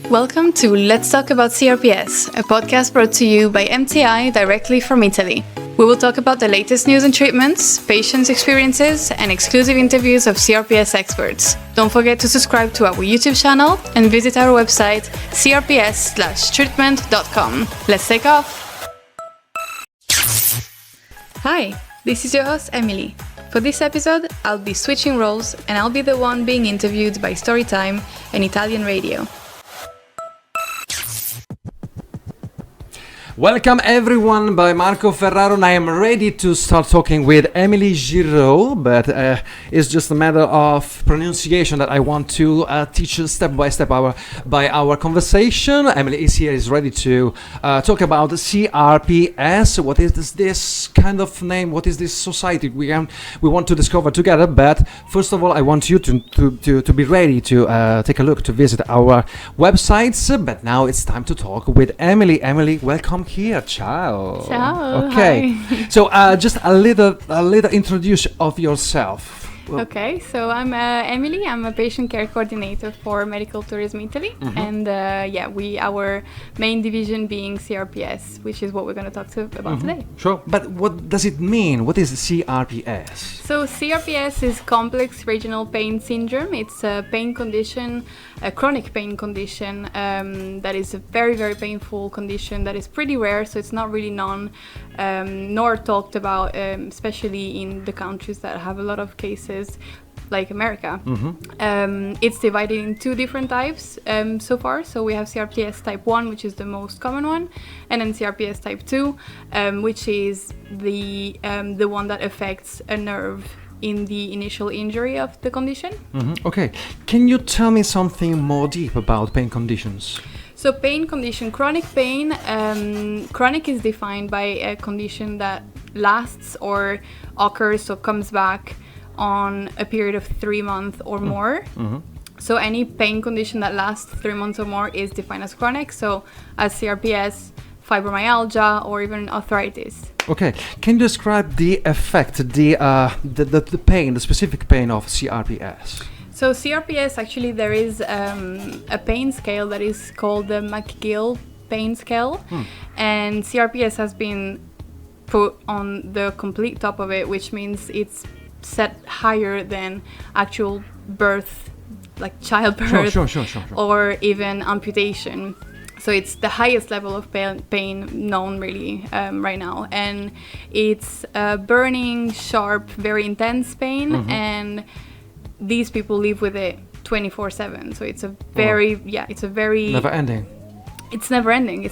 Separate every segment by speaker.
Speaker 1: Welcome to Let's Talk About CRPS, a podcast brought to you by MTI directly from Italy. We will talk about the latest news and treatments, patients' experiences, and exclusive interviews of CRPS experts. Don't forget to subscribe to our YouTube channel and visit our website crps-treatment.com. Let's take off! Hi, this is your host Emilie. For this episode, I'll be switching roles and I'll be the one being interviewed by StoryTime, an Italian radio.
Speaker 2: Welcome everyone by Marco Ferraro, and I am ready to start talking with Emilie Giraud, but it's just a matter of pronunciation that I want to teach step by step by our conversation. Emilie is here, is ready to talk about CRPS. What is this kind of name? What is this society we want to discover together? But first of all, I want you to be ready to take a look, to visit our websites. But now it's time to talk with Emilie. Emilie, welcome here. Ciao.
Speaker 1: Ciao.
Speaker 2: Okay.
Speaker 1: Hi.
Speaker 2: So just a little introduction of yourself.
Speaker 1: Okay, so I'm Emilie. I'm a patient care coordinator for Medical Tourism Italy, and our main division being CRPS, which is what we're going to talk about today.
Speaker 2: Sure. But what does it mean? What is CRPS?
Speaker 1: So CRPS is complex regional pain syndrome. It's a pain condition, a chronic pain condition that is a very, very painful condition that is pretty rare. So it's not really known nor talked about, especially in the countries that have a lot of cases like America. It's divided in two different types so far. So we have CRPS type 1, which is the most common one, and then CRPS type 2, which is the one that affects a nerve in the initial injury of the condition.
Speaker 2: Okay. Can you tell me something more deep about pain conditions?
Speaker 1: So pain condition, chronic pain, chronic is defined by a condition that lasts or occurs or comes back on a period of 3 months or more. So any pain condition that lasts 3 months or more is defined as chronic. So as CRPS, fibromyalgia, or even arthritis.
Speaker 2: Okay, can you describe the effect, the pain, the specific pain of CRPS?
Speaker 1: So CRPS, actually there is a pain scale that is called the McGill pain scale, and CRPS has been put on the complete top of it, which means it's set higher than actual birth, like childbirth,
Speaker 2: Sure.
Speaker 1: or even amputation. So it's the highest level of pain known really right now, and it's burning, sharp, very intense pain, and these people live with it 24/7. So it's a very
Speaker 2: Never ending.
Speaker 1: It's never ending.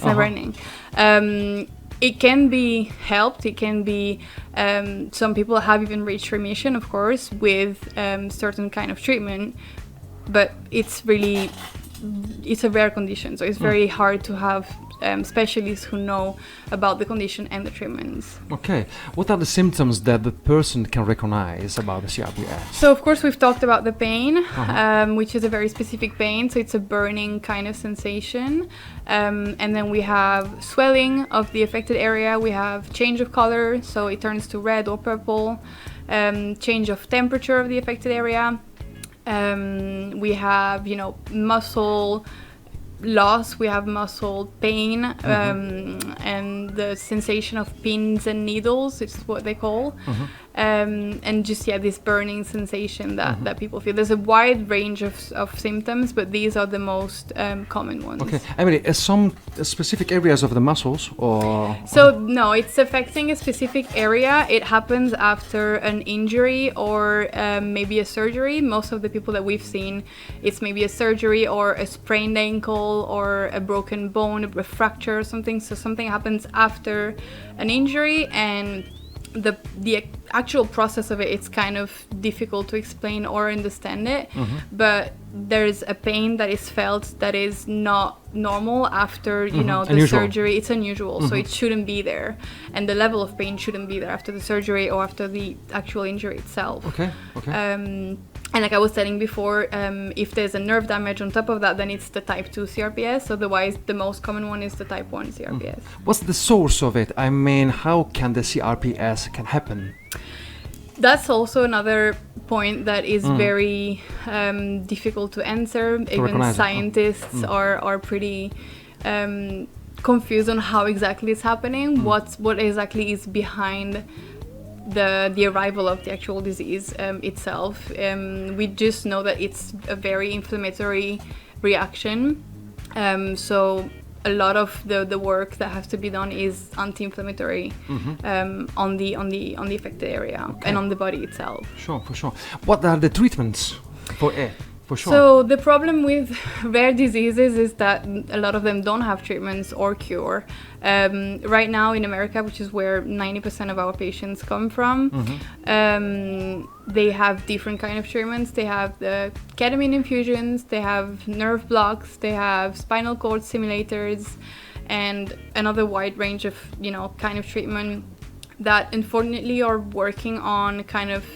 Speaker 1: It can be helped. It can be, some people have even reached remission, of course, with certain kind of treatment, but it's a rare condition. So it's very hard to have specialists who know about the condition and the treatments.
Speaker 2: Okay. What are the symptoms that the person can recognize about the CRPS?
Speaker 1: So of course we've talked about the pain, which is a very specific pain. So it's a burning kind of sensation. And then we have swelling of the affected area. We have change of color, so it turns to red or purple. Change of temperature of the affected area. We have, muscle loss, we have muscle pain, and the sensation of pins and needles, which is what they call, and just this burning sensation that people feel. There's a wide range of symptoms, but these are the most common ones.
Speaker 2: Okay, Emilie, some specific areas of the muscles, or?
Speaker 1: So no, it's affecting a specific area. It happens after an injury or maybe a surgery. Most of the people that we've seen, it's maybe a surgery or a sprained ankle or a broken bone, a fracture or something. So something happens after an injury, and the actual process of it's kind of difficult to explain or understand it, but there's a pain that is felt that is not normal after the
Speaker 2: unusual
Speaker 1: surgery. It's unusual, so it shouldn't be there, and the level of pain shouldn't be there after the surgery or after the actual injury itself.
Speaker 2: Okay.
Speaker 1: And like I was saying before, if there's a nerve damage on top of that, then it's the type 2 CRPS. Otherwise, the most common one is the type 1 CRPS.
Speaker 2: What's the source of it? I mean, how can the CRPS can happen?
Speaker 1: That's also another point that is very difficult to answer. Even
Speaker 2: recognize it.
Speaker 1: scientists are pretty confused on how exactly it's happening, what exactly is behind the arrival of the actual disease itself. We just know that it's a very inflammatory reaction. So a lot of the work that has to be done is anti-inflammatory on the affected area and on the body itself.
Speaker 2: Sure, for sure. What are the treatments for it? For sure.
Speaker 1: So the problem with rare diseases is that a lot of them don't have treatments or cure. Right now in America, which is where 90% of our patients come from, they have different kind of treatments. They have the ketamine infusions, they have nerve blocks, they have spinal cord stimulators, and another wide range of, kind of treatment that unfortunately are working on kind of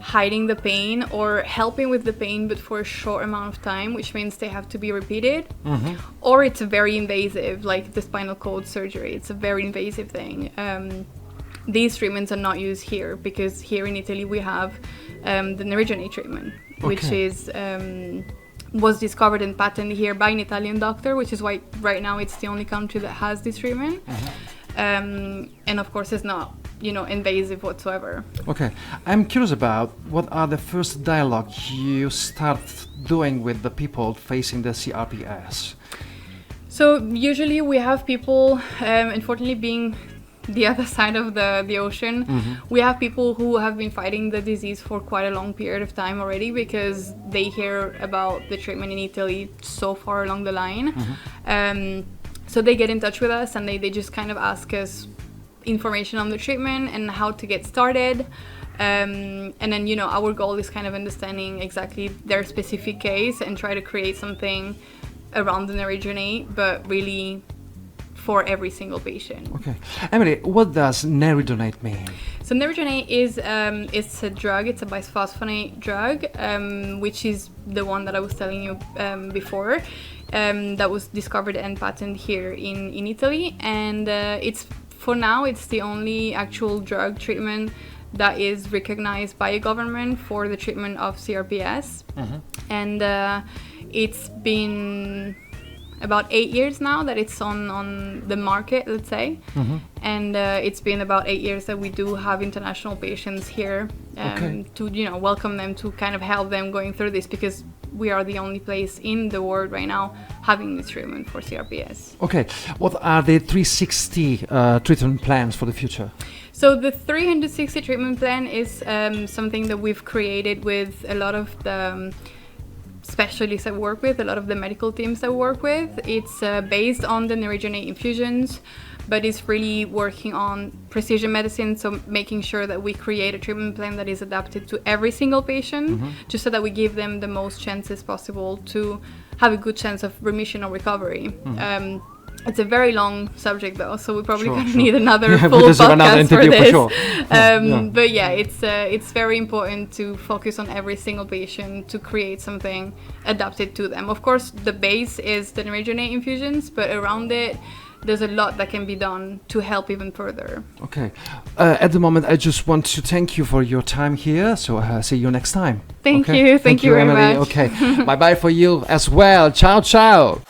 Speaker 1: hiding the pain or helping with the pain, but for a short amount of time, which means they have to be repeated. Or it's very invasive, like the spinal cord surgery. It's a very invasive thing. These treatments are not used here because here in Italy we have the Neridronate treatment, which is was discovered and patented here by an Italian doctor, which is why right now it's the only country that has this treatment. And of course it's not invasive whatsoever.
Speaker 2: Okay, I'm curious about what are the first dialogue you start doing with the people facing the CRPS?
Speaker 1: So usually we have people, unfortunately being the other side of the ocean, we have people who have been fighting the disease for quite a long period of time already because they hear about the treatment in Italy so far along the line. So they get in touch with us and they just kind of ask us information on the treatment and how to get started. And then, our goal is kind of understanding exactly their specific case and try to create something around the Neridronate, but really for every single patient.
Speaker 2: Okay. Emilie, what does Neridronate mean?
Speaker 1: So Neridronate is it's a drug, it's a bisphosphonate drug, which is the one that I was telling you before. That was discovered and patented here in Italy, and for now it's the only actual drug treatment that is recognized by a government for the treatment of CRPS. And it's been about 8 years now that it's on the market, let's say. And it's been about 8 years that we do have international patients here to welcome them, to kind of help them going through this, because we are the only place in the world right now having this treatment for CRPS.
Speaker 2: Okay, what are the 360 treatment plans for the future?
Speaker 1: So the 360 treatment plan is something that we've created with a lot of the specialists I work with, a lot of the medical teams I work with. It's based on the Neridronate infusions, but it's really working on precision medicine, so making sure that we create a treatment plan that is adapted to every single patient, just so that we give them the most chances possible to have a good chance of remission or recovery. It's a very long subject though, so we probably need another full podcast for this.
Speaker 2: For sure.
Speaker 1: But yeah, it's very important to focus on every single patient to create something adapted to them. Of course, the base is the Neridronate infusions, but around it, there's a lot that can be done to help even further.
Speaker 2: Okay. At the moment, I just want to thank you for your time here. So see you next time.
Speaker 1: Thank you. Thank you very
Speaker 2: Emilie.
Speaker 1: much.
Speaker 2: Okay. Bye-bye for you as well. Ciao, ciao.